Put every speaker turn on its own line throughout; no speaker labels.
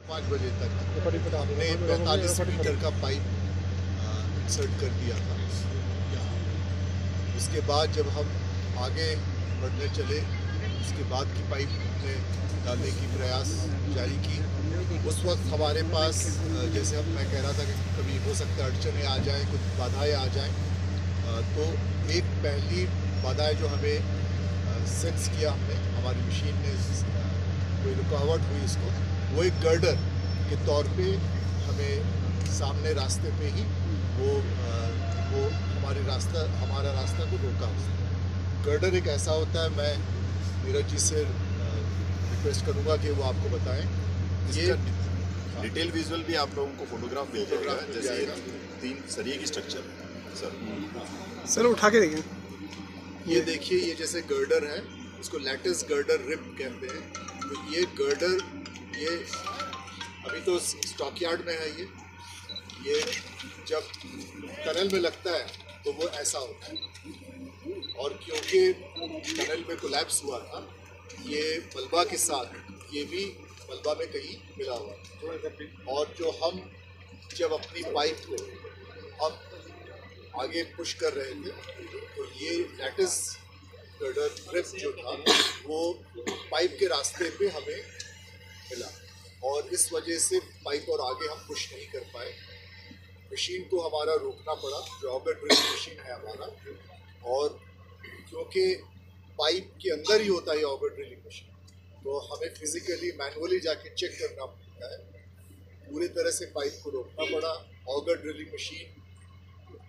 5 बजे तक हमने 45 मीटर का पाइप इंसर्ट कर दिया था यहाँ। उसके बाद जब हम आगे बढ़ने चले, उसके बाद की पाइप हमने डालने की प्रयास जारी की। उस वक्त हमारे पास जैसे अब मैं कह रहा था कि कभी हो सकता है अड़चनें आ जाएं, कुछ बाधाएं आ जाएं, तो एक पहली बाधा जो हमें सेंस किया हमने, हमारी मशीन ने कोई रुकावट हुई इसको, वो एक गर्डर के तौर पे हमें सामने रास्ते पे ही वो हमारा रास्ता को रोका उसने। गर्डर एक ऐसा होता है, मैं नीरज जी से रिक्वेस्ट करूँगा कि वो आपको बताएं। ये
डिटेल विजुअल भी आप लोगों को फोटोग्राफ मिल जाएगा, जैसे ये 3 सरिये की स्ट्रक्चर
सर उठा के देखें।
ये देखिए, ये जैसे गर्डर है, इसको लैटिस गर्डर रिप कहते हैं। तो ये गर्डर, ये अभी तो स्टॉक यार्ड में है। ये जब टनल में लगता है तो वो ऐसा होता है, और क्योंकि टनल में कोलैप्स हुआ था, ये मलबा के साथ ये भी मलबा में कहीं मिला हुआ था। और जो हम जब अपनी पाइप को हम आगे पुश कर रहे थे, तो ये लैटिस गर्डर रिप जो था वो पाइप के रास्ते पे हमें मिला, और इस वजह से पाइप और आगे हम पुश नहीं कर पाए। मशीन को हमारा रोकना पड़ा, जो ऑगर ड्रिलिंग मशीन है हमारा, और क्योंकि पाइप के अंदर ही होता है ऑगर ड्रिलिंग मशीन, तो हमें फिजिकली मैनुअली जाके चेक करना पड़ता है। पूरी तरह से पाइप को रोकना पड़ा। Auger drilling machine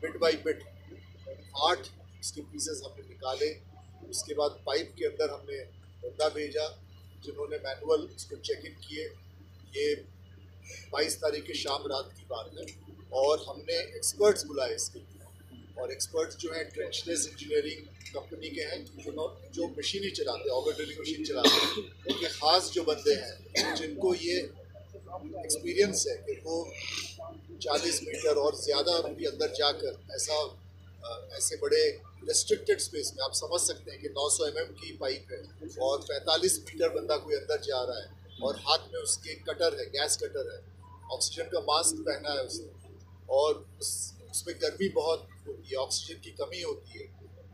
bit by bit 8 इसके पीसेस हमने निकाले। उसके बाद पाइप के अंदर हमने बंदा भेजा जिन्होंने मैनुअल इसको चेक इन किए। ये 22 तारीख की शाम रात की बात है, और हमने एक्सपर्ट्स बुलाए इसके लिए। और एक्सपर्ट्स जो हैं ट्रेंचलेस इंजीनियरिंग कंपनी के हैं, जो मशीन ही चलाते हैं, ऑगर ड्रिलिंग मशीन चलाते हैं। उनके ख़ास जो बंदे हैं जिनको ये एक्सपीरियंस है कि वो 40 मीटर और ज़्यादा भी अंदर जाकर ऐसे बड़े रेस्ट्रिक्टेड स्पेस में, आप समझ सकते हैं कि 900 mm की पाइप है और 45 मीटर बंदा कोई अंदर जा रहा है, और हाथ में उसके कटर है, गैस कटर है, ऑक्सीजन का मास्क पहना है उसने, और उसमें गर्मी बहुत होती है, ऑक्सीजन की कमी होती है।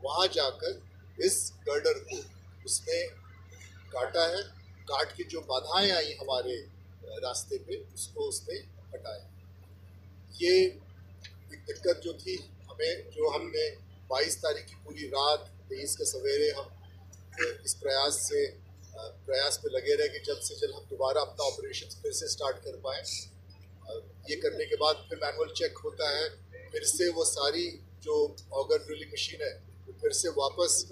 वहाँ जाकर इस गर्डर को उसने काटा है, काट के जो बाधाएं आई हमारे रास्ते पे उसको उसने हटाया। ये एक दिक्कत जो थी हमें, जो हमने 22 तारीख की पूरी रात, 23 के सवेरे हम इस प्रयास पे लगे रहे कि जल्द से जल्द हम दोबारा अपना ऑपरेशन फिर से स्टार्ट कर पाएँ। ये करने के बाद फिर मैनुअल चेक होता है, फिर से वो सारी जो ऑगर ड्रिलिंग मशीन है वो फिर से वापस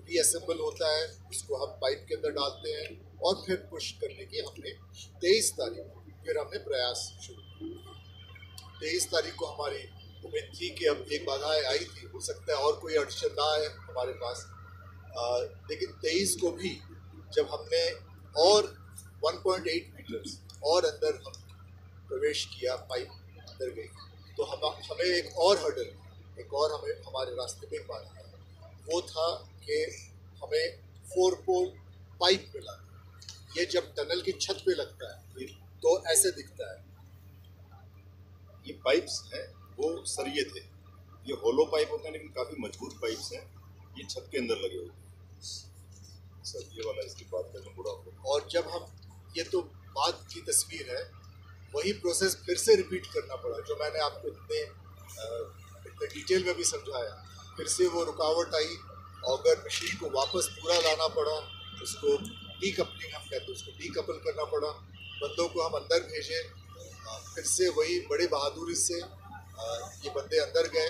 रीअसेंबल होता है, उसको हम पाइप के अंदर डालते हैं, और फिर पुश करने की हमने 23 तारीख फिर हमने प्रयास शुरू किया। 23 तारीख को हमारी उम्मीद थी कि अब एक बाधा आई थी, हो सकता है और कोई अड़चन ना आए हमारे पास, लेकिन 23 को भी जब हमने और 1.8 मीटर्स और अंदर हम प्रवेश किया, पाइप अंदर गई, तो हमें एक और हमें हमारे रास्ते पे बाधा आई। वो था कि हमें 4 पोल पाइप मिला। ये जब टनल की छत पे लगता है तो ऐसे दिखता है।
ये पाइप्स हैं वो सरिये थे, ये होलो पाइप होते हैं लेकिन काफ़ी मजबूत पाइप्स हैं, ये छत के अंदर लगे हुए सर। ये वाला इसकी बात करना पूरा होगा।
और जब हम, ये तो बाद की तस्वीर है, वही प्रोसेस फिर से रिपीट करना पड़ा जो मैंने आपको इतने डिटेल में भी समझाया। फिर से वो रुकावट आई, ऑगर मशीन को वापस पूरा लाना पड़ा, उसको डीकपलिंग हम कहते हैं, उसको डीकपल करना पड़ा, बंदों को हम अंदर भेजे। फिर से वही बड़े बहादुरी से ये बंदे अंदर गए,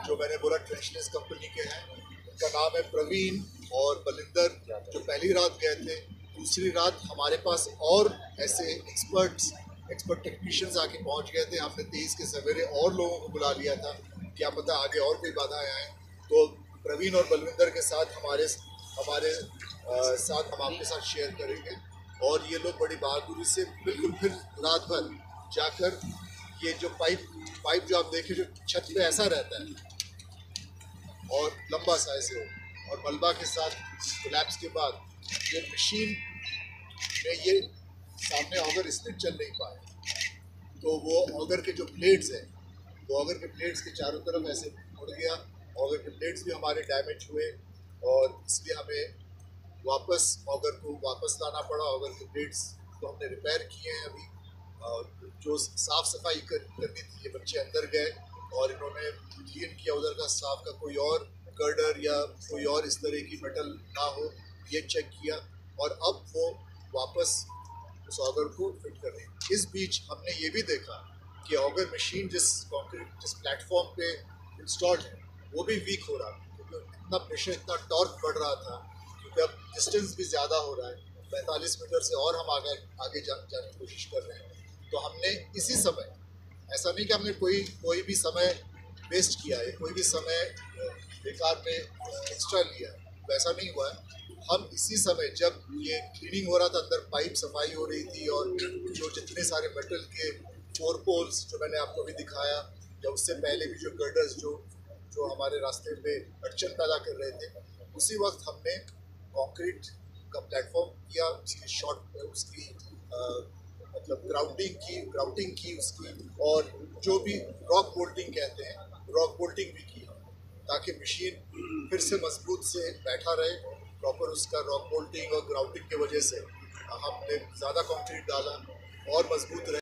जो मैंने बोला ट्रेंचलेस कंपनी के हैं। उनका नाम है प्रवीण और बलिंदर, जो पहली रात गए थे। दूसरी रात हमारे पास और ऐसे एक्सपर्ट टेक्नीशियंस आके पहुंच गए थे। हमने 23 के सवेरे और लोगों को बुला लिया था, क्या पता आगे और कोई बाधाएं आए। तो प्रवीण और बलविंदर के साथ हमारे साथ हम आपके साथ शेयर करेंगे। और ये लोग बड़ी बहादुरी से बिल्कुल फिर रात भर जाकर ये जो पाइप जो आप देखें, जो छत पे ऐसा रहता है और लंबा सा ऐसे हो, और मलबा के साथ कोलैप्स के बाद ये मशीन में ये सामने ऑगर इसलिए चल नहीं पाया, तो वो ऑगर के जो ब्लेड्स हैं, वो ऑगर के ब्लेड्स के चारों तरफ ऐसे मुड़ गया, ऑगर के ब्लेड्स भी हमारे डैमेज हुए और इसलिए हमें वापस ऑगर को वापस लाना पड़ा। ऑगर के ब्लेड्स को हमने रिपेयर किए हैं अभी, और जो साफ़ सफाई करनी थी, ये बच्चे अंदर गए और इन्होंने क्लीन किया उधर का स्टाफ का, कोई और गर्डर या कोई और इस तरह की मेटल ना हो ये चेक किया, और अब वो वापस उस ऑगर को फिट कर रहे हैं। इस बीच हमने ये भी देखा कि ऑगर मशीन जिस प्लेटफॉर्म पे इंस्टॉल्ड है वो भी वीक हो रहा है, क्योंकि इतना प्रेशर, इतना टॉर्क बढ़ रहा था, क्योंकि अब डिस्टेंस भी ज़्यादा हो रहा है, 45 मीटर से और हम आगे जाने की कोशिश कर रहे हैं। तो हमने इसी समय, ऐसा नहीं कि हमने कोई भी समय वेस्ट किया है, कोई भी समय बेकार में एक्स्ट्रा लिया, वैसा नहीं हुआ है। हम इसी समय जब ये क्लीनिंग हो रहा था, अंदर पाइप सफाई हो रही थी और जो जितने सारे मेटल के 4 पोल्स जो मैंने आपको भी दिखाया, या उससे पहले भी जो गर्डर्स जो हमारे रास्ते पे अड़चन पैदा कर रहे थे, उसी वक्त हमने कंक्रीट का प्लेटफॉर्म किया, उसकी मतलब ग्राउटिंग की उसकी, और जो भी रॉक बोल्टिंग कहते हैं, रॉक बोल्टिंग भी की, ताकि मशीन फिर से मजबूत से बैठा रहे प्रॉपर। उसका रॉक बोल्टिंग और ग्राउटिंग की वजह से हमने ज़्यादा कंक्रीट डाला और मजबूत रहे।